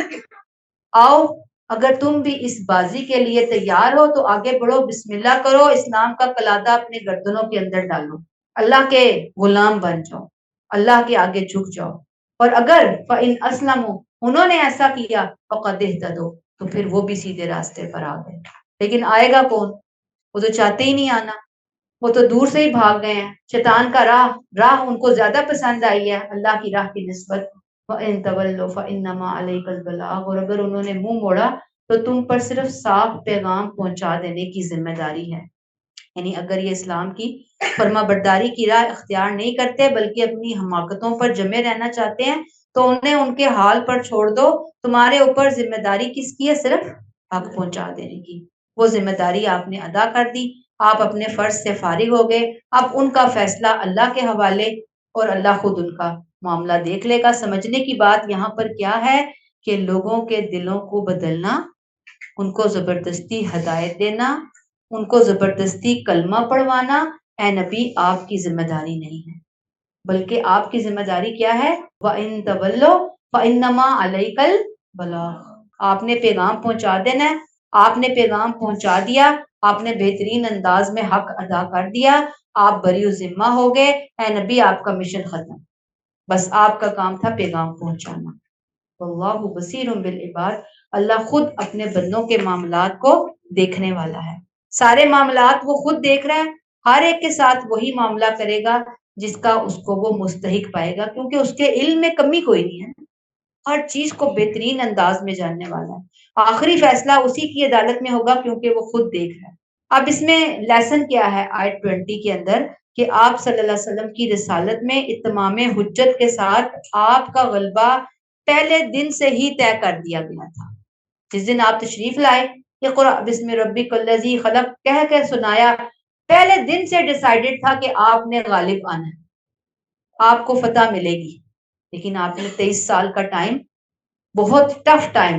[SPEAKER 1] آؤ اگر تم بھی اس بازی کے لیے تیار ہو تو آگے بڑھو، بسم اللہ کرو، اسلام کا قلادہ اپنے گردنوں کے اندر ڈالو، اللہ کے غلام بن جاؤ، اللہ کے آگے جھک جاؤ، اور اگر فَإِنْ أَسْلَمُوا انہوں نے ایسا کیا فَقَدِ اهْتَدَوْا تو پھر وہ بھی سیدھے راستے پر آ گئے۔ لیکن آئے گا کون؟ وہ تو چاہتے ہی نہیں آنا، وہ تو دور سے ہی بھاگ گئے ہیں، شیطان کا راہ ان کو زیادہ پسند آئی ہے اللہ کی راہ کی نسبت۔ وَإِن تَوَلَّوْا فَإِنَّمَا عَلَيْكَ الْبَلَاغُ، اور اگر انہوں نے منہ موڑا تو تم پر صرف صاف پیغام پہنچا دینے کی ذمہ داری ہے، یعنی اگر یہ اسلام کی فرما برداری کی راہ اختیار نہیں کرتے بلکہ اپنی حماقتوں پر جمے رہنا چاہتے ہیں تو انہیں ان کے حال پر چھوڑ دو، تمہارے اوپر ذمہ داری کس کی ہے؟ صرف حق پہنچا دینے کی، وہ ذمہ داری آپ نے ادا کر دی، آپ اپنے فرض سے فارغ ہو گئے، اب ان کا فیصلہ اللہ کے حوالے، اور اللہ خود ان کا معاملہ دیکھ لے گا۔ سمجھنے کی بات یہاں پر کیا ہے کہ لوگوں کے دلوں کو بدلنا، ان کو زبردستی ہدایت دینا، ان کو زبردستی کلمہ پڑھوانا، اے نبی آپ کی ذمہ داری نہیں ہے، بلکہ آپ کی ذمہ داری کیا ہے؟ وَإِن تَوَلَّوْا فَإِنَّمَا عَلَيْكَ الْبَلَاغُ، آپ نے پیغام پہنچا دینا ہے، آپ نے پیغام پہنچا دیا، آپ نے بہترین انداز میں حق ادا کر دیا، آپ بری ذمہ ہو گئے، اے نبی آپ کا مشن ختم، بس آپ کا کام تھا پیغام پہنچانا۔ واللہ بصیر بالعباد، اللہ خود اپنے بندوں کے معاملات کو دیکھنے والا ہے، سارے معاملات وہ خود دیکھ رہا ہے، ہر ایک کے ساتھ وہی معاملہ کرے گا جس کا اس کو وہ مستحق پائے گا، کیونکہ اس کے علم میں کمی کوئی نہیں ہے، ہر چیز کو بہترین انداز میں جاننے والا ہے، آخری فیصلہ اسی کی عدالت میں ہوگا کیونکہ وہ خود دیکھ رہا ہے۔ اب اس میں لیسن کیا ہے آیت 20 کے اندر کہ آپ صلی اللہ علیہ وسلم کی رسالت میں اتمام حجت کے ساتھ آپ کا غلبہ پہلے دن سے ہی طے کر دیا گیا تھا، جس دن آپ تشریف لائے اقرأ بسم ربک الذی خلق کہہ کر سنایا، پہلے دن سے ڈیسائیڈڈ تھا کہ آپ نے غالب آنا ہے، آپ کو فتح ملے گی، لیکن آپ نے 23 سال کا ٹائم، بہت ٹف ٹائم،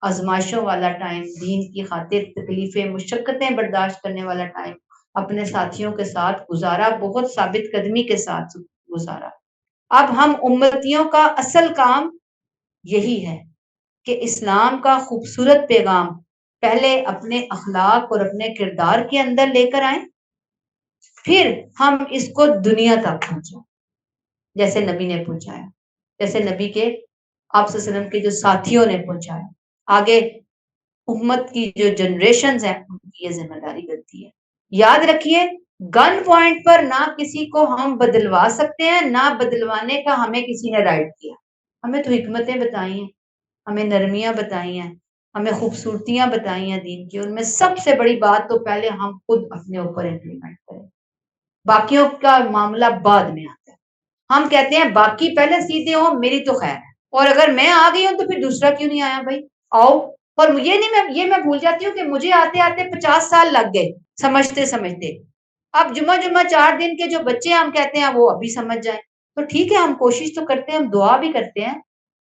[SPEAKER 1] آزمائشوں والا ٹائم، دین کی خاطر تکلیفیں مشقتیں برداشت کرنے والا ٹائم اپنے ساتھیوں کے ساتھ گزارا، بہت ثابت قدمی کے ساتھ گزارا۔ اب ہم امتیوں کا اصل کام یہی ہے کہ اسلام کا خوبصورت پیغام پہلے اپنے اخلاق اور اپنے کردار کے اندر لے کر آئیں، پھر ہم اس کو دنیا تک پہنچائیں جیسے نبی نے پہنچایا، جیسے نبی کے آپ صلی اللہ علیہ وسلم کے جو ساتھیوں نے پہنچایا، آگے امت کی جو جنریشنز ہیں ان کی یہ ذمہ داری بنتی ہے۔ یاد رکھیے گن پوائنٹ پر نہ کسی کو ہم بدلوا سکتے ہیں، نہ بدلوانے کا ہمیں کسی نے رائٹ کیا، ہمیں تو حکمتیں بتائی ہیں، ہمیں نرمیاں بتائی ہیں، ہمیں خوبصورتیاں بتائی ہیں دین کی، ان میں سب سے بڑی بات تو پہلے ہم خود اپنے اوپر امپلیمنٹ کریں، باقیوں کا معاملہ بعد میں آتا ہے۔ ہم کہتے ہیں باقی پہلے سیدھے ہوں میری تو خیر ہے، اور اگر میں آ گئی ہوں تو پھر دوسرا کیوں نہیں آیا بھائی، آؤ۔ اور یہ میں بھول جاتی ہوں کہ مجھے آتے آتے 50 سال لگ گئے سمجھتے سمجھتے، اب جمعہ 4 دن کے جو بچے ہم کہتے ہیں وہ ابھی سمجھ جائیں، تو ٹھیک ہے ہم کوشش تو کرتے ہیں، ہم دعا بھی کرتے ہیں،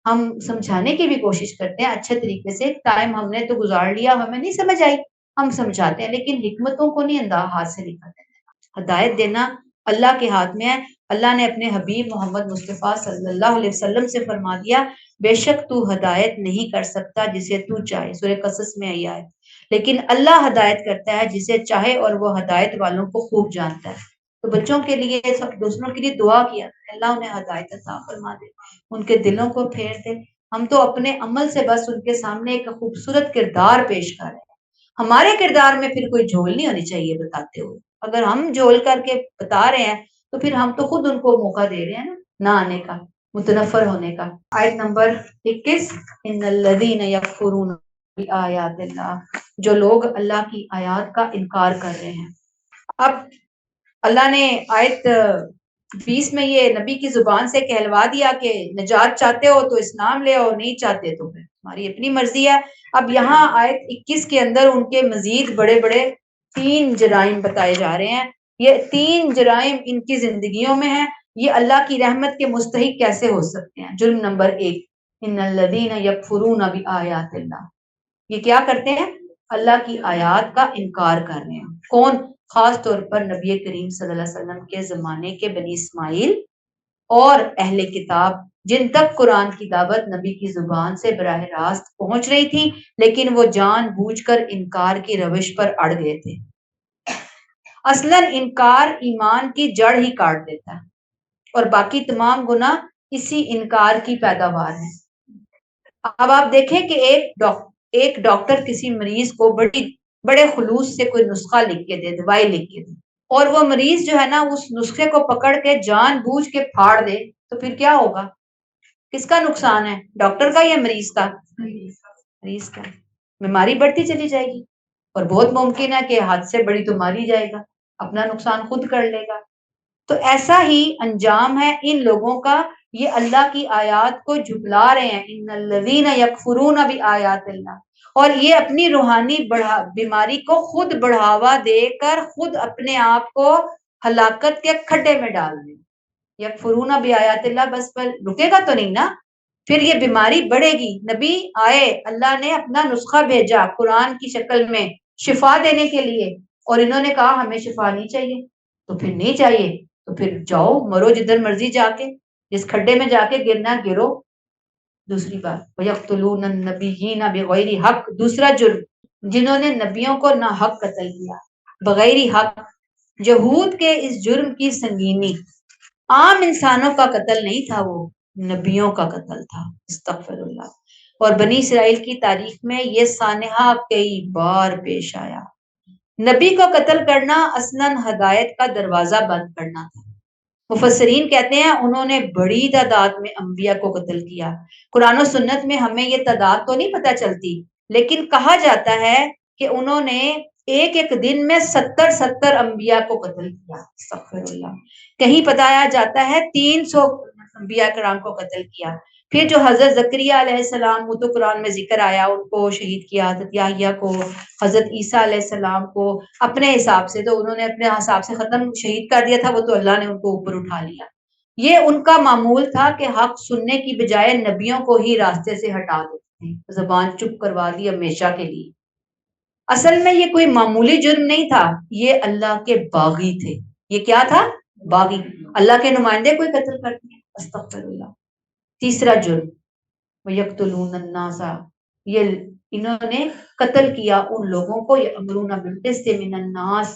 [SPEAKER 1] ہم سمجھانے کی بھی کوشش کرتے ہیں اچھے طریقے سے، ٹائم ہم نے تو گزار لیا، ہمیں نہیں سمجھ آئی ہم سمجھاتے ہیں، لیکن حکمتوں کو نہیں ہاتھ سے نکل دینا، ہدایت دینا اللہ کے ہاتھ میں ہے۔ اللہ نے اپنے حبیب محمد مصطفیٰ صلی اللہ علیہ وسلم سے فرما دیا، بے شک تو ہدایت نہیں کر سکتا جسے تو چاہے، سورہ قصص میں آئی ہے، لیکن اللہ ہدایت کرتا ہے جسے چاہے اور وہ ہدایت والوں کو خوب جانتا ہے۔ تو بچوں کے لیے، سب دوسروں کے لیے دعا کیا، اللہ انہیں ہدایت عطا فرما دے، ان کے دلوں کو پھیر دے۔ ہم تو اپنے عمل سے بس ان کے سامنے ایک خوبصورت کردار پیش کر رہے ہیں، ہمارے کردار میں پھر کوئی جھول نہیں ہونی چاہیے بتاتے ہوئے، اگر ہم جھول کر کے بتا رہے ہیں تو پھر ہم تو خود ان کو موقع دے رہے ہیں نا نہ آنے کا، متنفر ہونے کا۔ آیت نمبر 21، ان الذین یکفرون بآیات اللہ، جو لوگ اللہ کی آیات کا انکار کر رہے ہیں۔ اب اللہ نے آیت 20 میں یہ نبی کی زبان سے کہلوا دیا کہ نجات چاہتے ہو تو اسلام لے آؤ، نہیں چاہتے تو پھر تمہاری اپنی مرضی ہے۔ اب یہاں آیت 21 کے اندر ان کے مزید بڑے بڑے 3 جرائم بتائے جا رہے ہیں، یہ 3 جرائم ان کی زندگیوں میں ہیں، یہ اللہ کی رحمت کے مستحق کیسے ہو سکتے ہیں۔ جرم نمبر 1، ان الذین یکفرون بآیات اللہ، یہ کیا کرتے ہیں؟ اللہ کی آیات کا انکار کر رہے ہیں۔ کون؟ خاص طور پر نبی کریم صلی اللہ علیہ وسلم کے زمانے کے بنی اسماعیل اور اہل کتاب، جن تک قرآن کی دعوت نبی کی زبان سے براہ راست پہنچ رہی تھی، لیکن وہ جان بوجھ کر انکار کی روش پر اڑ گئے تھے۔ اصلاً انکار ایمان کی جڑ ہی کاٹ دیتا ہے، اور باقی تمام گناہ اسی انکار کی پیداوار ہیں۔ اب آپ دیکھیں کہ ایک ڈاکٹر کسی مریض کو بڑے خلوص سے کوئی نسخہ لکھ کے دے، دوائی لکھ کے دے، اور وہ مریض جو ہے نا اس نسخے کو پکڑ کے جان بوجھ کے پھاڑ دے، تو پھر کیا ہوگا؟ کس کا نقصان ہے؟ ڈاکٹر کا یا مریض کا؟ مریض کا۔ بیماری بڑھتی چلی جائے گی، اور بہت ممکن ہے کہ حد سے بڑی تو مار ہی جائے گا، اپنا نقصان خود کر لے گا۔ تو ایسا ہی انجام ہے ان لوگوں کا، یہ اللہ کی آیات کو جھٹلا رہے ہیں، ان الذین یکفرون بآیات اللہ، اور یہ اپنی روحانی بیماری کو خود بڑھاوا دے کر خود اپنے آپ کو ہلاکت کے کھڈے میں ڈال دیں۔ یکفرون بآیات اللہ بس پر رکے گا تو نہیں نا، پھر یہ بیماری بڑھے گی۔ نبی آئے، اللہ نے اپنا نسخہ بھیجا قرآن کی شکل میں شفا دینے کے لیے، اور انہوں نے کہا ہمیں شفا نہیں چاہیے، تو پھر نہیں چاہیے تو پھر جاؤ مرو جدھر مرضی جا کے، جس کھڈے میں جا کے گرنا گرو۔ دوسری بات، وَيَقْتُلُونَ النَّبِيِّينَ بِغَيْرِ حق، دوسرا جرم، جنہوں نے نبیوں کو ناحق قتل کیا بغیر حق۔ یہود کے اس جرم کی سنگینی عام انسانوں کا قتل نہیں تھا، وہ نبیوں کا قتل تھا، استغفر اللہ۔ اور بنی اسرائیل کی تاریخ میں یہ سانحہ کئی بار پیش آیا۔ نبی کو قتل کرنا اصلاً ہدایت کا دروازہ بند کرنا تھا۔ مفسرین کہتے ہیں انہوں نے بڑی تعداد میں انبیاء کو قتل کیا۔ قرآن و سنت میں ہمیں یہ تعداد تو نہیں پتہ چلتی، لیکن کہا جاتا ہے کہ انہوں نے ایک دن میں 70 انبیاء کو قتل کیا، استغفر اللہ۔ کہیں بتایا جاتا ہے 300 انبیاء کرام کو قتل کیا۔ پھر جو حضرت زکریا علیہ السلام، وہ تو قرآن میں ذکر آیا، ان کو شہید کیا، حضرت یحییٰ کو، حضرت عیسیٰ علیہ السلام کو اپنے حساب سے، تو انہوں نے اپنے حساب سے ختم شہید کر دیا تھا، وہ تو اللہ نے ان کو اوپر اٹھا لیا۔ یہ ان کا معمول تھا کہ حق سننے کی بجائے نبیوں کو ہی راستے سے ہٹا دیتے تھے، زبان چپ کروا دی ہمیشہ کے لیے۔ اصل میں یہ کوئی معمولی جرم نہیں تھا، یہ اللہ کے باغی تھے۔ یہ کیا تھا؟ باغی، اللہ کے نمائندے کوئی قتل کرتے ہیں، استغفر اللہ۔ تیسرا جرم، وَيَقْتُلُونَ النَّاسَ، یہ انہوں نے قتل کیا ان لوگوں کو، یأمرون بالقسط من الناس،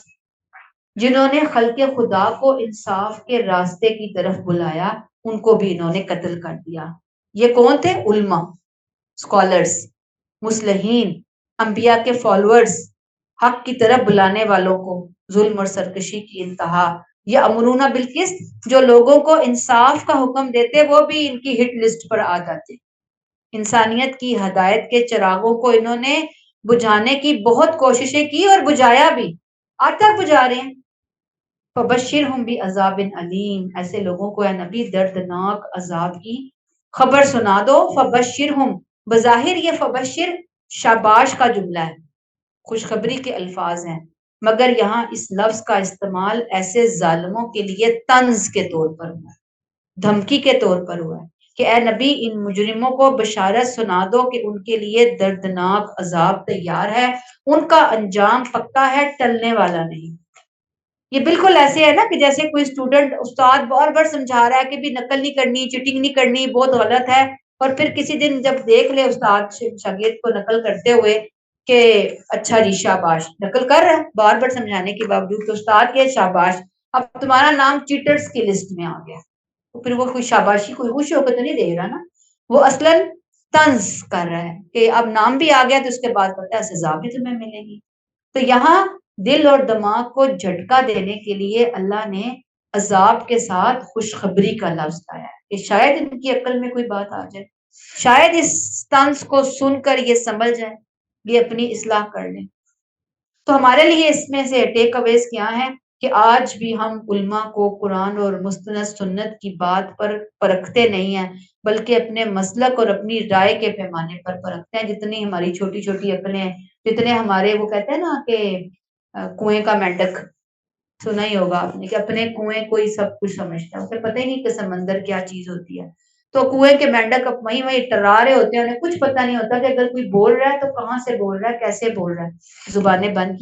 [SPEAKER 1] جنہوں نے خلق خدا کو انصاف کے راستے کی طرف بلایا، ان کو بھی انہوں نے قتل کر دیا۔ یہ کون تھے؟ علماء، اسکالرز، مصلحین، انبیاء کے فالوورز، حق کی طرف بلانے والوں کو ظلم اور سرکشی کی انتہا۔ یا امرون بالقسط، جو لوگوں کو انصاف کا حکم دیتے، وہ بھی ان کی ہٹ لسٹ پر آ جاتے۔ انسانیت کی ہدایت کے چراغوں کو انہوں نے بجھانے کی بہت کوششیں کی، اور بجھایا بھی، آج تک بجھا رہے ہیں۔ فبشرہم بعذاب علیم، ایسے لوگوں کو اے نبی دردناک عذاب کی خبر سنا دو. فبشرہم، بظاہر یہ فبشر شاباش کا جملہ ہے، خوشخبری کے الفاظ ہیں، مگر یہاں اس لفظ کا استعمال ایسے ظالموں کے لیے طنز کے طور پر ہوا ہے، دھمکی کے طور پر ہوا ہے کہ اے نبی ان مجرموں کو بشارت سنا دو کہ ان کے لیے دردناک عذاب تیار ہے، ان کا انجام پکا ہے، ٹلنے والا نہیں. یہ بالکل ایسے ہے نا کہ جیسے کوئی اسٹوڈنٹ، استاد بار بار سمجھا رہا ہے کہ بھی نقل نہیں کرنی، چیٹنگ نہیں کرنی، بہت غلط ہے، اور پھر کسی دن جب دیکھ لے استاد شاگرد کو نقل کرتے ہوئے کہ اچھا جی شاباش، نقل کر رہا ہے بار بار سمجھانے کے باوجود، تو استاد کے شاباش، اب تمہارا نام چیٹرز کی لسٹ میں آ گیا. تو پھر وہ کوئی شاباشی کوئی خوش ہو کے تو نہیں دے رہا نا، وہ اصلاً طنز کر رہا ہے کہ اب نام بھی آ گیا تو اس کے بعد پتہ ہے سزا بھی تمہیں ملے گی. تو یہاں دل اور دماغ کو جھٹکا دینے کے لیے اللہ نے عذاب کے ساتھ خوشخبری کا لفظ لایا ہے کہ شاید ان کی عقل میں کوئی بات آ جائے، شاید اس طنز کو سن کر یہ سنبھل جائے، یہ اپنی اصلاح کر لیں. تو ہمارے لیے اس میں سے ٹیک اویز کیا ہے کہ آج بھی ہم علماء کو قرآن اور مستند سنت کی بات پر پرکھتے نہیں ہیں، بلکہ اپنے مسلک اور اپنی رائے کے پیمانے پر پرکھتے ہیں. جتنی ہماری چھوٹی چھوٹی عقلیں ہیں، جتنے ہمارے، وہ کہتے ہیں نا کہ کنویں کا مینڈک، سنا ہی ہوگا آپ نے کہ اپنے کنویں کو ہی سب کچھ سمجھتا ہے، اسے پتہ ہی نہیں کہ سمندر کیا چیز ہوتی ہے. تو کنویں کے مینڈک اب وہیں وہیں ٹرا رہے ہوتے ہیں، انہیں کچھ پتہ نہیں ہوتا کہ اگر کوئی بول رہا ہے تو کہاں سے بول رہا ہے، کیسے بول رہا ہے. زبانیں بند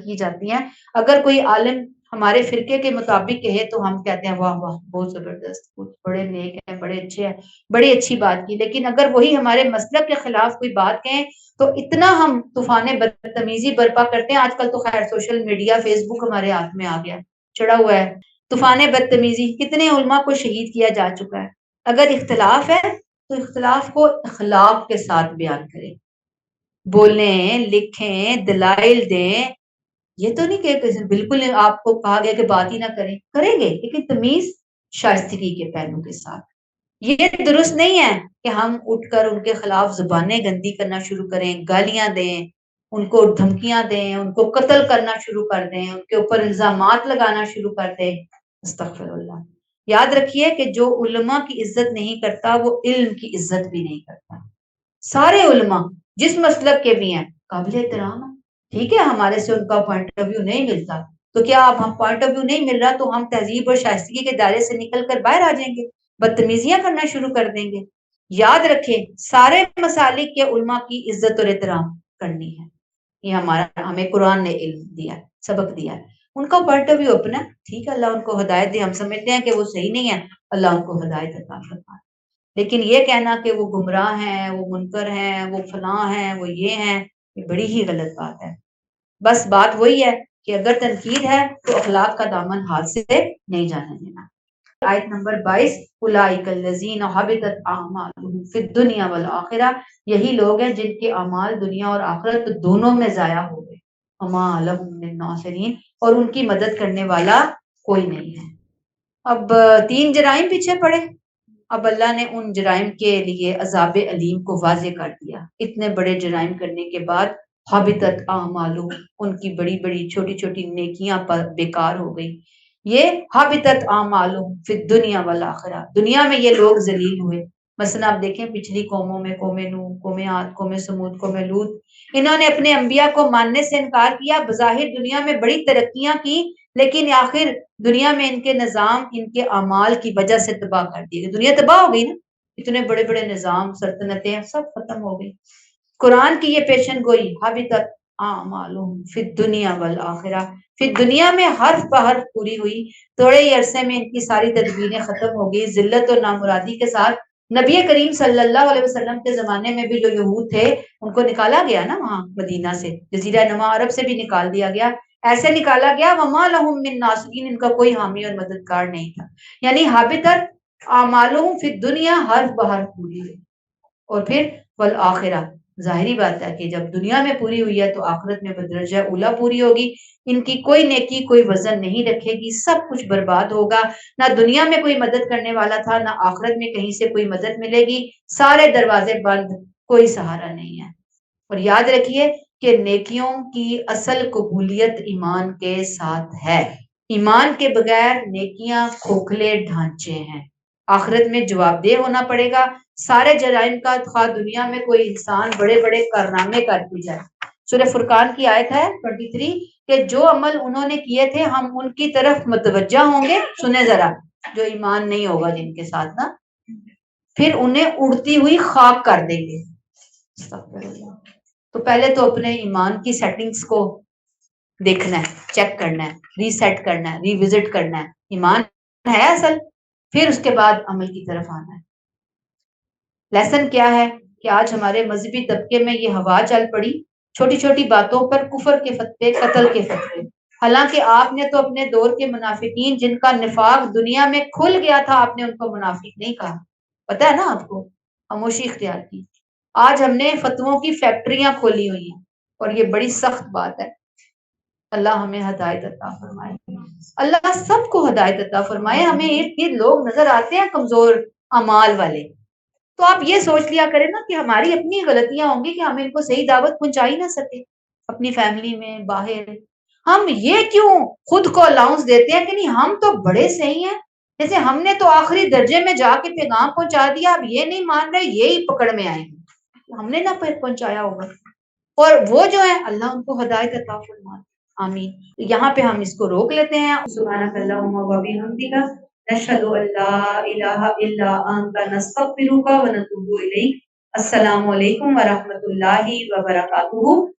[SPEAKER 1] کی جاتی ہیں. اگر کوئی عالم ہمارے فرقے کے مطابق کہے تو ہم کہتے ہیں واہ واہ بہت زبردست، بڑے نیک ہیں، بڑے اچھے ہیں، بڑی اچھی بات کی. لیکن اگر وہی ہمارے مسلک کے خلاف کوئی بات کہیں تو اتنا ہم طوفان بدتمیزی برپا کرتے ہیں. آج کل تو خیر سوشل میڈیا، فیس بک ہمارے ہاتھ میں آ گیا، چڑھا ہوا ہے. طوفان بدتمیزی، کتنے علماء کو شہید کیا جا چکا ہے. اگر اختلاف ہے تو اختلاف کو اخلاق کے ساتھ بیان کریں، بولیں، لکھیں، دلائل دیں. یہ تو نہیں کہ بالکل آپ کو کہا گیا کہ بات ہی نہ کریں، کریں گے لیکن تمیز، شائستگی کے پہلو کے ساتھ. یہ درست نہیں ہے کہ ہم اٹھ کر ان کے خلاف زبانیں گندی کرنا شروع کریں، گالیاں دیں، ان کو دھمکیاں دیں، ان کو قتل کرنا شروع کر دیں، ان کے اوپر الزامات لگانا شروع کر دیں. استغفر اللہ. یاد رکھیے کہ جو علماء کی عزت نہیں کرتا وہ علم کی عزت بھی نہیں کرتا. سارے علماء جس مسلک کے بھی ہیں قابل احترام ہیں. ٹھیک ہے ہمارے سے ان کا پوائنٹ آف ویو نہیں ملتا، تو کیا اب ہم پوائنٹ آف ویو نہیں مل رہا تو ہم تہذیب اور شائستگی کے دائرے سے نکل کر باہر آ جائیں گے، بدتمیزیاں کرنا شروع کر دیں گے؟ یاد رکھیں سارے مسالک کے علماء کی عزت اور احترام کرنی ہے. یہ ہمارا، ہمیں قرآن نے علم دیا، سبق دیا ہے. ان کا پوائنٹ آف ویو اپنا، ٹھیک ہے اللہ ان کو ہدایت دے، ہم سمجھتے ہیں کہ وہ صحیح نہیں ہے، اللہ ان کو ہدایت عطا فرمائے. لیکن یہ کہنا کہ وہ گمراہ ہیں، وہ منکر ہیں، وہ فلاں ہیں، وہ یہ ہیں، یہ بڑی ہی غلط بات ہے. بس بات وہی ہے کہ اگر تنقید ہے تو اخلاق کا دامن ہاتھ سے نہیں جانے دینا. آیت نمبر 22، اولئک الذین حبطت اعمالهم فی الدنیا والآخرہ، یہی لوگ ہیں جن کے اعمال دنیا اور آخرت دونوں میں ضائع ہو گئے. وما لهم من ناصرین، اور ان کی مدد کرنے والا کوئی نہیں ہے. اب 3 جرائم پیچھے پڑے، اب اللہ نے ان جرائم کے لیے عذاب علیم کو واضح کر دیا. اتنے بڑے جرائم کرنے کے بعد حبطت اعمالهم، ان کی بڑی بڑی چھوٹی چھوٹی نیکیاں پر بیکار ہو گئی. یہ حبطت اعمالهم فی الدنیا والآخرہ، دنیا میں یہ لوگ ذلیل ہوئے. مثلا آپ دیکھیں پچھلی قوموں میں، قوم نوح، قوم عاد، قوم سمود، قوم لوط، انہوں نے اپنے انبیاء کو ماننے سے انکار کیا. بظاہر دنیا میں بڑی ترقیاں کی، لیکن آخر دنیا میں ان کے نظام، ان کے اعمال کی وجہ سے تباہ کر دیے. دنیا تباہ ہو گئی نا، اتنے بڑے بڑے نظام، سلطنتیں سب ختم ہو گئی. قرآن کی یہ پیشن گوئی حبطت اعمالهم فی الدنیا والآخرہ، پھر دنیا میں حرف بحرف پوری ہوئی، تھوڑے ہی عرصے میں ان کی ساری تدبیریں ختم ہو گئی. ذلت اور نامرادی کے ساتھ نبی کریم صلی اللہ علیہ وسلم کے زمانے میں بھی جو یہود تھے ان کو نکالا گیا نا وہاں مدینہ سے، جزیرہ نما عرب سے بھی نکال دیا گیا. ایسے نکالا گیا وما لهم من ناصرین، ان کا کوئی حامی اور مددگار نہیں تھا. یعنی حبطت اعمالهم فی الدنیا، حرف بحرف پوری ہوئی. اور پھر والآخرہ، ظاہری بات ہے کہ جب دنیا میں پوری ہوئی ہے تو آخرت میں بدرجہ اولا پوری ہوگی. ان کی کوئی نیکی کوئی وزن نہیں رکھے گی، سب کچھ برباد ہوگا. نہ دنیا میں کوئی مدد کرنے والا تھا، نہ آخرت میں کہیں سے کوئی مدد ملے گی. سارے دروازے بند، کوئی سہارا نہیں ہے. اور یاد رکھیے کہ نیکیوں کی اصل قبولیت ایمان کے ساتھ ہے. ایمان کے بغیر نیکیاں کھوکھلے ڈھانچے ہیں، آخرت میں جواب دہ ہونا پڑے گا سارے جرائم کا، خواہ دنیا میں کوئی انسان بڑے بڑے کارنامے کرتی جائے۔ سورہ فرقان کی آیت ہے 23 کہ جو عمل انہوں نے کیے تھے ہم ان کی طرف متوجہ ہوں گے، سنیں ذرا، جو ایمان نہیں ہوگا جن کے ساتھ نا، پھر انہیں اڑتی ہوئی خاک کر دیں گے۔ تو پہلے تو اپنے ایمان کی سیٹنگز کو دیکھنا ہے، چیک کرنا ہے، ریسیٹ کرنا ہے، ریوزٹ کرنا ہے، ایمان ہے اصل، پھر اس کے بعد عمل کی طرف آنا ہے۔ لیسن کیا ہے کہ آج ہمارے مذہبی طبقے میں یہ ہوا چل پڑی، چھوٹی چھوٹی باتوں پر کفر کے فتوے، قتل کے فتوے، حالانکہ آپ نے تو اپنے دور کے منافقین جن کا نفاق دنیا میں کھل گیا تھا، آپ نے ان کو منافق نہیں کہا، پتہ ہے نا آپ کو، خاموشی اختیار کی۔ آج ہم نے فتووں کی فیکٹریاں کھولی ہوئی ہیں اور یہ بڑی سخت بات ہے۔ اللہ ہمیں ہدایت عطا فرمائے، اللہ سب کو ہدایت عطا فرمائے۔ ہمیں ارد گرد لوگ نظر آتے ہیں کمزور اعمال والے، تو آپ یہ سوچ لیا کریں نا کہ ہماری اپنی غلطیاں ہوں گی کہ ہم ان کو صحیح دعوت پہنچائی نہ سکے، اپنی فیملی میں، باہر۔ ہم یہ کیوں خود کو الاؤنس دیتے ہیں کہ نہیں ہم تو بڑے صحیح ہیں، جیسے ہم نے تو آخری درجے میں جا کے پیغام پہنچا دیا، اب یہ نہیں مان رہے، یہی پکڑ میں آئے، ہم نے نہ پہنچایا ہوگا۔ اور وہ جو ہے اللہ ان کو ہدایت عطا فرمائے، آمین۔ یہاں پہ ہم اس کو روک لیتے ہیں۔ سبحانک اللہم و بحمدک، نشہد ان لا الہ الا انت، نستغفرک و نتوب الیک۔ السلام علیکم ورحمۃ اللہ وبرکاتہ۔